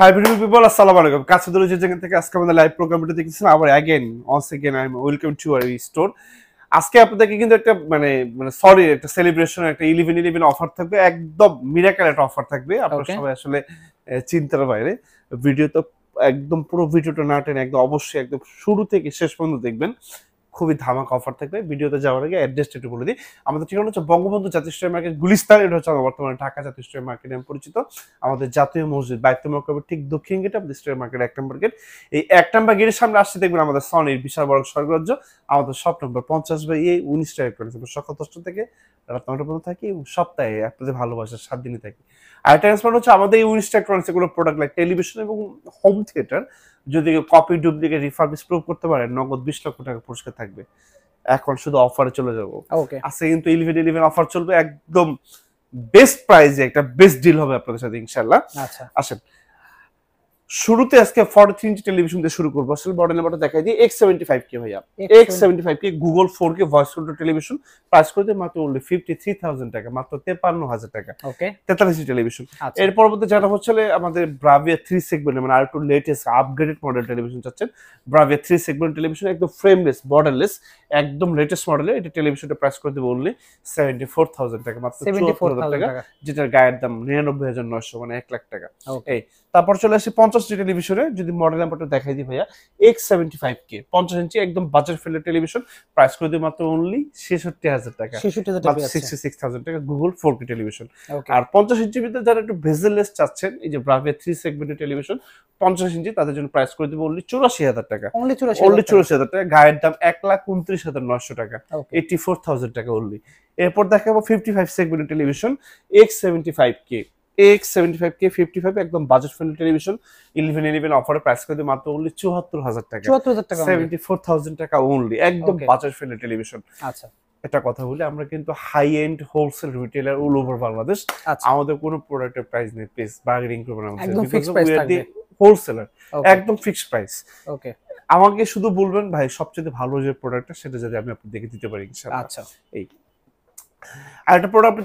Hi beautiful people, assalamu alaikum. কাছে দূরে যে জায়গা থেকে আজকে আমাদের লাইভ প্রোগ্রামটা দেখতেছেন আবার once again I am welcome to our store. আজকে আপনাদেরকে কিন্তু একটা মানে সরি একটা সেলিব্রেশন একটা 11/11 অফার থাকবে, একদম মিরাকেল একটা অফার থাকবে। আপনারা সবাই আসলে চিন্তার বাইরে। ভিডিও তো একদম পুরো ভিডিওটা না টেনে একদম অবশ্যই একদম শুরু থেকে শেষ পর্যন্ত দেখবেন। খুবই ধামাকা অফার থাকবে। ভিডিওতে যাওয়ার আগে অ্যাড্রেসটা একটু বলে দিই। আমাদের ঠিকানা হচ্ছে বঙ্গবন্ধু জাতীয় স্ট্রিট মার্কেট গুলিস্তান, এটা হচ্ছে বর্তমানে ঢাকা জাতীয় স্ট্রিট মার্কেট নামে পরিচিত। আমাদের জাতীয় মসজিদ বাইতুল মুকাররমের ঠিক দক্ষিণ গেটে আমাদের স্ট্রিট মার্কেট 1 নম্বর গেট। এই 1 নম্বর গেটের সামনে আসতে দেখবেন আমাদের সনির বিশাল বড় স্বর্গরাজ্য। আমাদের শপ নম্বর 50/A 19 টাকা করে সকাল 10টা থেকে রাত 9টা পর্যন্ত থাকি এবং সপ্তাহে আপনাদের ভালোবাসা 7 দিনই থাকি। আর ট্রান্সফার হচ্ছে আমাদের এই 19 টাকা করে সেগুলো প্রোডাক্ট লাইক টেলিভিশন এবং হোম থিয়েটার যদি কপি ডুপ্লিকেট রিফার্বিশ প্রুভ করতে পারেন নগদ 20 লক্ষ টাকা পুরস্কার থাকবে। এখন শুধু অফারে চলে যাবো। ওকে, আজকে কিন্তু 11/11 অফার চলবে, একদম বেস্ট প্রাইসে একটা বেস্ট ডিল হবে আপনাদের সাথে ইনশাআল্লাহ। আচ্ছা আসেন শুরুতে আজকে 43 ইঞ্চি টেলিভিশন দিয়ে শুরু করব। আসলে মডেল নাম্বারটা দেখাই দিই। X75K ভাইয়া, X75K Google 4K voice control television, price করতে মাত্র only 53,000 টাকা, মাত্র 53,000 টাকা। ওকে, 43 ইঞ্চি টেলিভিশন। এর পরবর্তী যেটা হচ্ছে আমাদের ব্রাভিয়া 3 সেগমেন্ট মানে আর একটু লেটেস্ট আপগ্রেডেড মডেল টেলিভিশন চাচ্ছেন। ব্রাভিয়া 3 সেগমেন্ট টেলিভিশন একদম ফ্রেমলেস বর্ডারলেস একদম লেটেস্ট মডেলের এটা টেলিভিশনটা প্রাইস করে দেব only 74,000 টাকা, মাত্র 74,000 টাকা, যেটার গায়ের দাম 99,900 মানে 1 লাখ টাকা। ওকে, তারপর চলে আসি 50 ইঞ্চি টেলিভিশনে, যদি মডেল নাম্বারটা দেখাই দিই ভাইয়া। X75K 50 ইঞ্চি একদম বাজেট ফ্রেন্ডলি টেলিভিশন, প্রাইস করে দিই মাত্র only 66,000 টাকা, 66,000 টাকা গুগল 4K টেলিভিশন। আর 50 ইঞ্চির ভিতরে যারা একটু ভেজেললেস চাচ্ছেন, এই যে ব্রাভিয়া 3 সেগমেন্টের টেলিভিশন 50 ইঞ্চি, তাদের জন্য প্রাইস করে দেব only 84,000 টাকা, only 84,000 টাকা, গায়ের দাম 1,29,900 টাকা, 84,000 টাকা only। এরপর দেখাবো 55 সেগমেন্টের টেলিভিশন X75K 55 একদম বাজেট ফ্রেন্ডলি টেলিভিশন 11/11 অফারে প্রাইস করে মাত্র only 74,000 টাকা, 74,000 টাকা only, একদম বাজেট ফ্রেন্ডলি টেলিভিশন। আচ্ছা এটা কথা বলি, আমরা কিন্তু high end wholesale retailer all over Bangladesh, আমাদের কোনো প্রোডাক্টের প্রাইস নেই, প্রাইস বার্গেনিং করব না, একদম ফিক্সড প্রাইস থাকবে, হোলসেলার একদম ফিক্সড প্রাইস। ওকে, আমাকে শুধু বলবেন ভাই সবচেয়ে ভালো যে প্রোডাক্টটা সেটা যদি আমি আপনাদেরকে দিতে পারি ইনশাআল্লাহ। আচ্ছা এই আরেকটা প্রোডাক্ট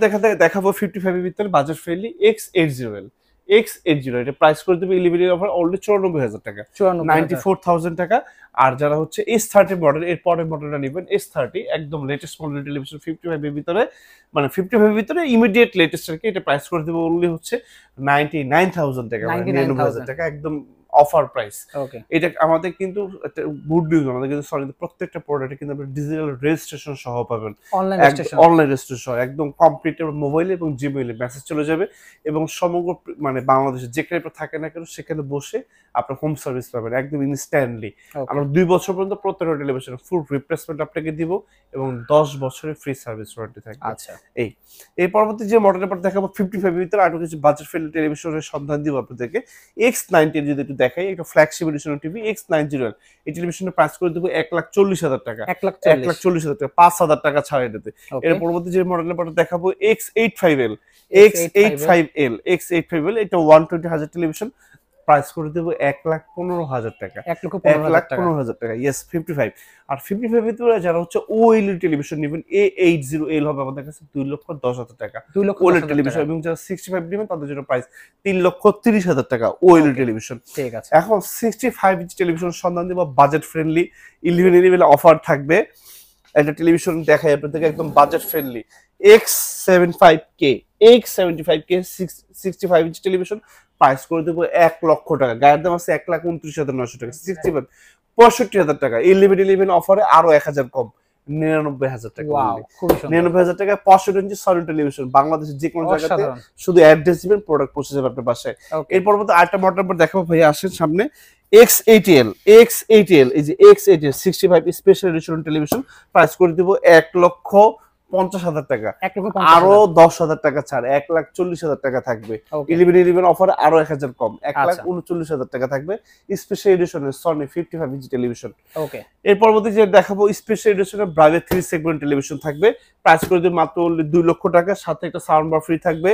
দেখাবো 55 এর ভিতরে বাজেট ফ্রেন্ডলি X80 এটা প্রাইস করে দেবে 11 অফার only 94,000 টাকা, 94,000 টাকা। আর যারা হচ্ছে S30 মডেল এর পরের মডেলটা নেবেন S30 একদম লেটেস্ট মডেল টেলিভিশন 55 এর ভিতরে মানে 55 এর ভিতরে ইমিডিয়েট লেটেস্ট আর কি, এটা প্রাইস করে দেবে only হচ্ছে 99,000 টাকা, 99,000 টাকা একদম অফার প্রাইস। ওকে, এটা আমাদের কিন্তু একটা গুড নিউজ, আমাদের কিন্তু সরি প্রত্যেকটা প্রোডাক্টে কিন্তু আপনি ডিজিটাল রেজিস্ট্রেশন সহ পাবেন, অনলাইন রেজিস্ট্রেশন সহ একদম কমপ্লিট মোবাইলে এবং জিমেইলে মেসেজ চলে যাবে এবং সমগ্র মানে বাংলাদেশে যেখানে থাকে না কেন সেখানে বসে আপনার হোম সার্ভিস পাবেন একদম ইনস্ট্যান্টলি। আমরা 2 বছর পর্যন্ত প্রত্যেকটা টেলিভিশনের ফুল রিপ্লেসমেন্ট আপনাকে দিব এবং 10 বছরের ফ্রি সার্ভিস ওয়ারেন্টি থাকবে। আচ্ছা এই পরবর্তী যে মডেলের পর দেখাবো 55 এর ভিতরে আরো কিছু বাজেট ফ্রেন্ডলি টেলিভিশনের সন্ধান দিব আপনাদেরকে। X90 যদি একটু দেখাই, একটা ফ্ল্যাগশিপ এডিশনের টিভি X90 এই টেলিভিশনের প্রাইস করে দেব 1,40,000 টাকা, 1,40,000 টাকা, 5,000 টাকা ছাড় এটাতে। এর পরবর্তী যে মডেলের পর দেখাবো X85L এটা 120 হাজার টেলিভিশন, প্রাইস করে দেব 1,15,000 টাকা, 1,15,000 টাকা। ইয়েস 55। আর 55 এর ভিতরে যারা হচ্ছে OLED টেলিভিশন নেবেন A80L হবে আমাদের কাছে 2,10,000 টাকা, OLED টেলিভিশন। এবং যারা 65 নেবেন তাদের জন্য প্রাইস 3,30,000 টাকা OLED টেলিভিশন। ঠিক আছে, এখন 65 ইঞ্চি টেলিভিশন সন্ধান দেব বাজেট ফ্রেন্ডলি 11/11 অফার থাকবে। একটা টেলিভিশন দেখাই আপনাদেরকে একদম বাজেট ফ্রেন্ডলি X75K 65 ইঞ্চি টেলিভিশন, প্রাইস করে দেবো 1 লক্ষ টাকা, গায়ের দাম আছে 1,29,900 টাকা, 65 টাকা। 11/11 অফারে আরো 1000 কম 99,000 টাকা, 99,000 টাকা। 65 ইঞ্চি সনি টেলিভিশন বাংলাদেশের যে কোনো জায়গাতে শুধু অ্যাড্রেস দিবেন প্রোডাক্ট পৌঁছে যাবে আপনার বাসায়। এর পরবর্তী আরেকটা মডেল নাম্বার দেখাবো ভাইয়া, আসেন সামনে X80L এই যে X80 65 special edition television, price করে দেব 1,50,000 টাকা, আরো 10,000 টাকা ছাড় 1,40,000 টাকা থাকবে। 11/11 অফার আরো 1000 কম 1,39,000 টাকা থাকবে স্পেশাল এডিশনের সনি 55 ইঞ্চি টেলিভিশন। ওকে, এর পরবর্তী যে দেখাবো স্পেশাল এডিশনের ব্রাভিয়া 3 সেগমেন্ট টেলিভিশন থাকবে, প্রাইস করে দেব মাত্র 2 লক্ষ টাকা, সাথে একটা সাউন্ড বার ফ্রি থাকবে,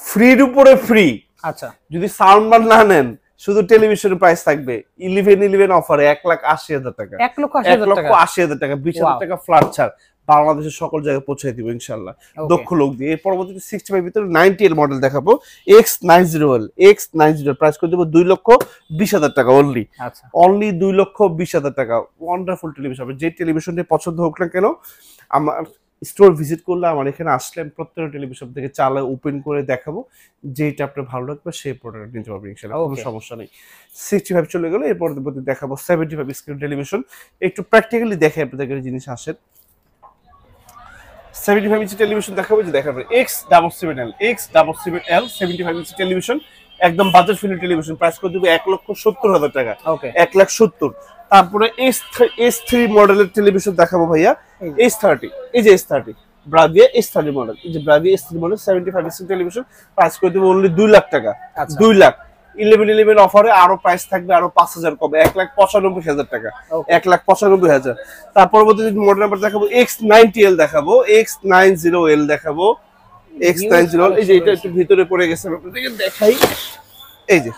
ফ্রির উপরে ফ্রি। আচ্ছা, যদি সাউন্ড বার না নেন শুধু টেলিভিশনের প্রাইস থাকবে 11/11 অফারে 1,80,000 টাকা, 1,80,000 টাকা, 20,000 টাকা ফ্ল্যাট ছাড়, বাংলাদেশের সকল জায়গায় পৌঁছে দিব ইনশাআল্লাহ Okay. দক্ষ লোক দিয়ে। এর পরবর্তীতে 65 ভিতরে 90 এর মডেল দেখাবো, X90L X90 প্রাইস করে দেবো 2,20,000 টাকা অনলি, আচ্ছা অনলি 2,20,000 টাকা। ওয়ান্ডারফুল টেলিভিশন, আপনি যে টেলিভিশনটি পছন্দ হোক না কেন আমার স্টোর ভিজিট করলে আমার এখানে আসলে আমি প্রত্যেকটা টেলিভিশন থেকে চালা ওপেন করে দেখাবো, যেটা আপনার ভালো লাগবে সেই প্রোডাক্ট নিতে পারবেন ইনশাআল্লাহ, কোনো Okay. সমস্যা নেই। 65 চলে গেলে এর পরবর্তী দেখাবো 75 স্ক্রিন টেলিভিশন। একটু প্র্যাকটিক্যালি দেখে আপনাদের জিনিস আসেন। 75 ইঞ্চি টেলিভিশন দেখাবো, যে দেখাবো X77L 75 ইঞ্চি টেলিভিশন, একদম বাজেট ফ্রেন্ডলি টেলিভিশন, প্রাইস করে দেবো 1,70,000 টাকা, ওকে 1,70,000। তারপরে S3 মডেলের টেলিভিশন দেখাবো ভাইয়া, S30, এই যে S30 ব্রাভিয়া S30 মডেল, এই যে ব্রাভিয়া S30 মডেল 75 ইঞ্চি টেলিভিশন, প্রাইস করে দেবো অনলি 2 লাখ টাকা, আচ্ছা 2 লাখ। 11 অফারে আরো প্রাইস থাকবে আরো 5,000 কমে, 1,95,000 টাকা, Okay. 1,95,000। তার পরবর্তী মডেল নাম্বার দেখাবো X90L দেখাবো, X90L দেখাবো, X90L। এই যে এটা একটু ভিতরে পড়ে গেছে, আপনাদেরকে দেখাই, এই যে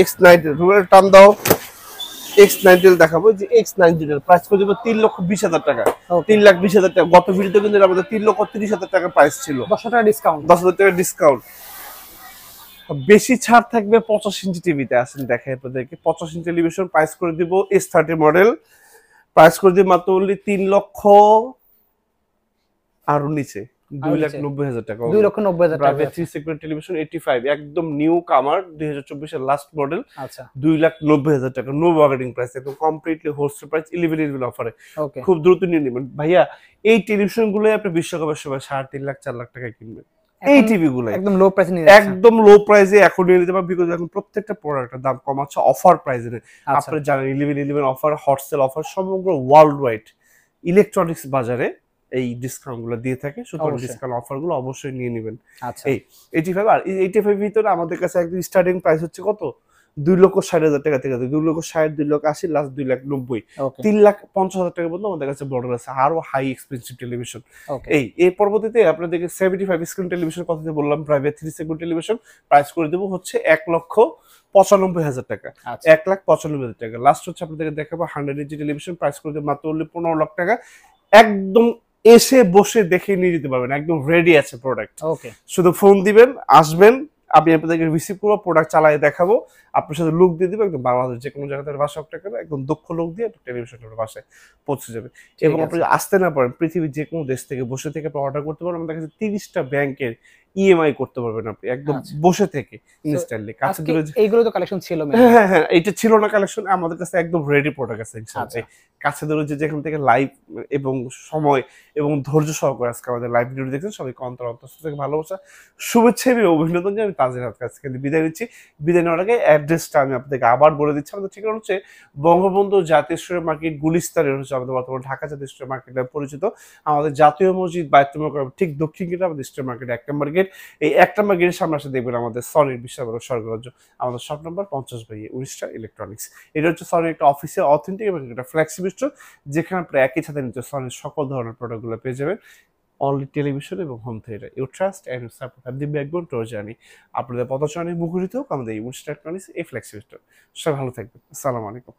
X90 রুমের টান দাও, X90L দেখাবো, যে X90L প্রাইস করে দেবো 3,20,000 টাকা, Okay. 3,20,000 টাকা। গত ভিডিওতে কিন্তু আমাদের 3,30,000 টাকা প্রাইস ছিল, 10 টাকা ডিসকাউন্ট 10,000 টাকা ডিসকাউন্ট। বেশি ছাড় থাকবে 55 ইঞ্চি টিভিতে, আসেন দেখাই আপনাদেরকে। 55 ইঞ্চি টেলিভিশন প্রাইস করে দিব S30 মডেল, প্রাইস করে দিব মাত্র অনলি 3 লক্ষ আরো নিচে, 2,90,000 টাকা, 2,90,000 টাকা। 3 সেগমেন্ট টেলিভিশন 85 একদম নিউ কামার 2024 এর লাস্ট মডেল, আচ্ছা 2,90,000 টাকা, নো বার্গেনিং প্রাইস, একদম কমপ্লিটলি হোলসেল প্রাইস, 11 অফারে ওকে খুব দ্রুত নিয়ে নেবেন ভাইয়া। এই টেলিভিশন গুলো আপনি বিশ্বকাপের সময় 3.5 লাখ 4 লাখ টাকায় কিনবেন, এই টিভি গুলো একদম লো প্রাইসে নিয়ে একদম লো প্রাইসে এখন নিয়ে নিতে পারবেন, বিকজ এখন প্রত্যেকটা প্রোডাক্টের দাম কমাচ্ছে অফার প্রাইসে। আচ্ছা আপনারা জানেন 11 অফার, হটসেল অফার সমগ্র ওয়ার্ল্ড ওয়াইড ইলেকট্রনিক্স বাজারে এই ডিসকাউন্ট গুলো দিয়ে থাকে, সুতরাং অবশ্যই। ডিসকাউন্ট অফার গুলো অবশ্যই নিয়ে নেবেন। আচ্ছা এই 85 আর 85 ভিতরে আমাদের কাছে একদম স্টার্টিং প্রাইস হচ্ছে কত, 2,60,000 টাকা থেকে, 2,60,000 2,80,000 লাস্ট 2,90,000, ওকে 3,50,000 টাকা পর্যন্ত আমাদের কাছে বড় আছে, আরো হাই এক্সপেন্সিভ টেলিভিশন। ওকে এই পরবর্তীতে আপনাদেরকে 75 স্ক্রিন টেলিভিশন কথা বললাম, প্রাইভেট 3 সেগমেন্ট টেলিভিশন, প্রাইস করে দেবো হচ্ছে 1,95,000 টাকা, আচ্ছা 1,95,000 টাকা। লাস্ট হচ্ছে আপনাদেরকে দেখাবো 100 ইঞ্চি টেলিভিশন, প্রাইস করে দেবো মাত্র অনলি 15 লাখ টাকা, একদম এসে বসে দেখে নিয়ে যেতে পারবেন, একদম রেডি আছে প্রোডাক্ট। ওকে শুধু ফোন দিবেন, আসবেন, আমি আপনাদেরকে রিসিভ করবো, প্রোডাক্ট চালিয়ে দেখাবো, আপনার সাথে লুক দিয়ে দিবো, একদম বাংলাদেশ যে কোনো জায়গাতে বাসা হোক না কেন একদম দক্ষ লোক দিয়ে টেলিভিশন বাসায় পৌঁছে যাবে। এবং আপনি যদি আসতে না পারেন, পৃথিবীর যে কোনো দেশ থেকে বসে থেকে আপনি অর্ডার করতে পারেন, আমাদের কাছে 30টা ব্যাংকের ইএমআই করতে পারবেন আপনি একদম আচ্ছা। বসে থেকে ইনস্ট্যান্টলি। কাছে আজকে দূরে এইগুলো তো কালেকশন ছিল হ্যাঁ এটা ছিল না কালেকশন, আমাদের কাছে একদম রেডি প্রোডাক্ট আছে ইনশাআল্লাহ। আচ্ছা। কাছে দূরে যে যেখান থেকে লাইভ এবং সময় এবং ধৈর্য সহকারে আজকে আমাদের লাইভ ভিডিও দেখছেন, সবাইকে অন্তর থেকে ভালোবাসা, শুভেচ্ছা এবং অভিনন্দন জানিয়ে আমি তাজের হাত কাছে বিদায় নিচ্ছি। বিদায় নেওয়ার আগে অ্যাড্রেসটা আমি আপনাদেরকে আবার বলে দিচ্ছি। আমাদের ঠিকানা হচ্ছে বঙ্গবন্ধু জাতীয় স্টোরের মার্কেট, গুলিস্তানের হচ্ছে আমাদের বর্তমান ঢাকা জাতীয় স্টোরের মার্কেট নামে পরিচিত। আমাদের জাতীয় মসজিদ বায়তুল মোকাররম ঠিক দক্ষিণ গেটে আমাদের স্টোর মার্কেট 1 নম্বর গেট। এই 1 নম্বর গেটের সামনে আসে দেখবেন আমাদের সনির বিশাল বড় স্বর্গরাজ্য, আমাদের শপ নাম্বার 50/19 ইলেকট্রনিক্স। এটা হচ্ছে সনির একটা অফিসিয়াল অথেন্টিক এবং একটা ফ্লেক্সিবল স্টোর, যেখানে আপনি একই সাথে নিতে সনির সকল ধরনের প্রোডাক্টগুলো পেয়ে যাবেন, অনলি টেলিভিশন এবং home theatre. You trust and support have the backbone to journey. আপনাদের পদচারণে মুখরিত হোক আমাদের এই ইলেকট্রনিক্স এই ফ্লেক্সিবল স্টোর। সবাই ভালো থাকবেন, আসসালামু আলাইকুম।